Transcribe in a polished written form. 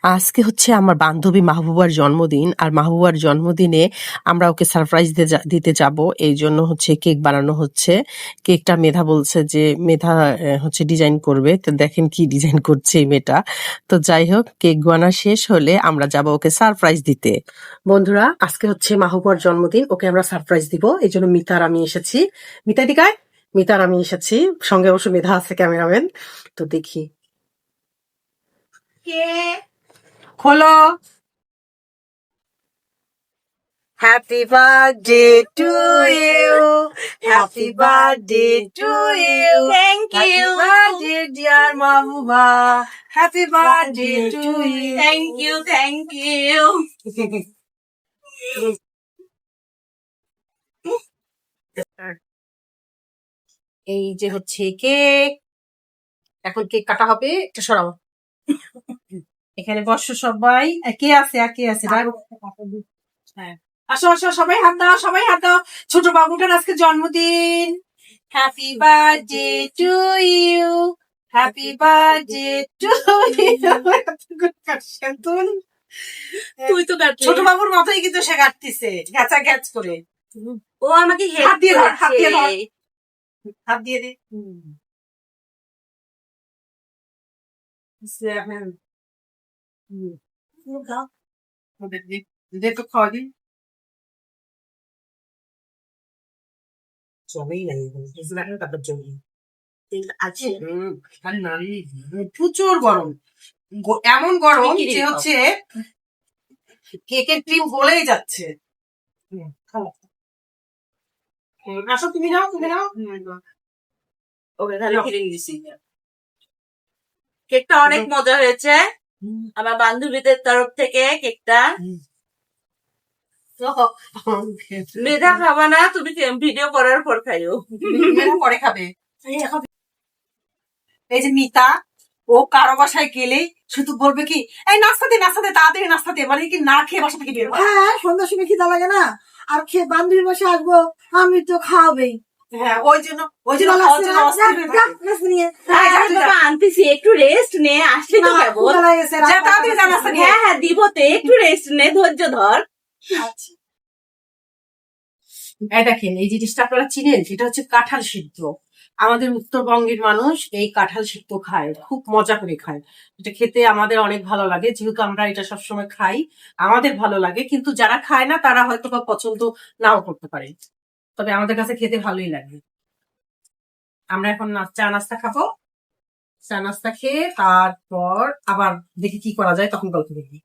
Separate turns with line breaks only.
আজকে হচ্ছে আমার বান্ধবী মাহবুবার জন্মদিন। আর মাহবুবার জন্মদিনে আমরা ওকে সারপ্রাইজ দিতে যাব। এই জন্য হচ্ছে কেক বানানো হচ্ছে। কেকটা মেধা বলছে যে মেধা হচ্ছে ডিজাইন করবে। তো দেখেন কি ডিজাইন করছে এই মেয়েটা। তো যাই হোক, কেক বানা শেষ হলে আমরা যাব ওকে সারপ্রাইজ দিতে। বন্ধুরা, আজকে হচ্ছে মাহবুবার জন্মদিন, ওকে আমরা সারপ্রাইজ দিব। এই জন্য মিতার আমি এসেছি। মিতা দিকায়, মিতার আমি এসেছি, সঙ্গে অবশ্য মেধা আছে ক্যামেরাম্যান। তো দেখি কে খোলো। Happy birthday to you. Happy birthday to you.
Thank
Happy
you.
birthday, dear Mahbuba. Happy birthday to you.
Thank you, thank you.
এই যে হচ্ছে কেক, এখন কেক কাটা হবে। একটু সরাও। এখানে বসো সবাই। কে আছে আর কে আছে? হ্যাঁ, আসো আসো, সবাই হাত দাও, সবাই হাত দাও। ছোট বাবুটার আজকে জন্মদিন। Happy birthday to you, happy birthday to you.
তুই তো কাটলি।
ছোট বাবুর মতোই কিন্তু সে কাটতিছে, গ্যাচা গ্যাচ করে।
ও আমাকে
হাত দিয়ে ধর, হাত দিয়ে ধর।
দিয়েছে।
হাত দিয়ে দে। দে তো খাওয়া দিন। জমেই নাই তারপর জমি
আছে।
প্রচুর গরম, এমন গরম
কি
যে
দিবি
হচ্ছে কেকের ক্রিম গলেই যাচ্ছে। আসো, তুমি নাও, তুমি নাও।
ওকে তাহলে কিনে দিছি। কেকটা অনেক মজা হয়েছে আমার বান্ধবীদের তরফ থেকে। কেকটা মেধা খাবা না, তুমি ভিডিও করার পর খাইও।
পরে খাবে। এই যে মিতা, ও কারো বাসায় গেলেই শুধু বলবে কি, এই নাস্তা দে, নাস্তা দে, তাড়াতাড়ি নাস্তা দে, মানে কি না খেয়ে বাসা থেকে বের হয়।
হ্যাঁ, সন্ধ্যার সময় খিদা লাগে না, আর খেয়ে বান্ধবীর বাসে আসবো, আমি তো খাওয়াবেই।
হ্যাঁ, ওই জন্য খাওয়ার জন্য অস্থির হয়ে থাকে।
বাবা আনতেছি, একটু রেস্ট নে, আসলে তো কেবল।
যা, তাড়াতাড়ি যা, নাস্তা নিয়ে আয়।
হ্যাঁ হ্যাঁ দিব তো, একটু রেস্ট নে, ধৈর্য ধর।
এই দেখেন, এই জিনিসটা আপনারা চিনেন? এটা হচ্ছে কাঁঠাল সিদ্ধ। আমাদের উত্তরবঙ্গের মানুষ এই কাঁঠাল সিদ্ধ খায়, খুব মজা করে খায়। এটা খেতে আমাদের অনেক ভালো লাগে, যেহেতু আমরা এটা সবসময় খাই, আমাদের ভালো লাগে। কিন্তু যারা খায় না তারা হয়তো বা পছন্দ নাও করতে পারে, তবে আমাদের কাছে খেতে ভালোই লাগে। আমরা এখন চা নাস্তা খাবো। চা নাস্তা খেয়ে তারপর আবার দেখি কি করা যায়, তখন গল্প দেখি।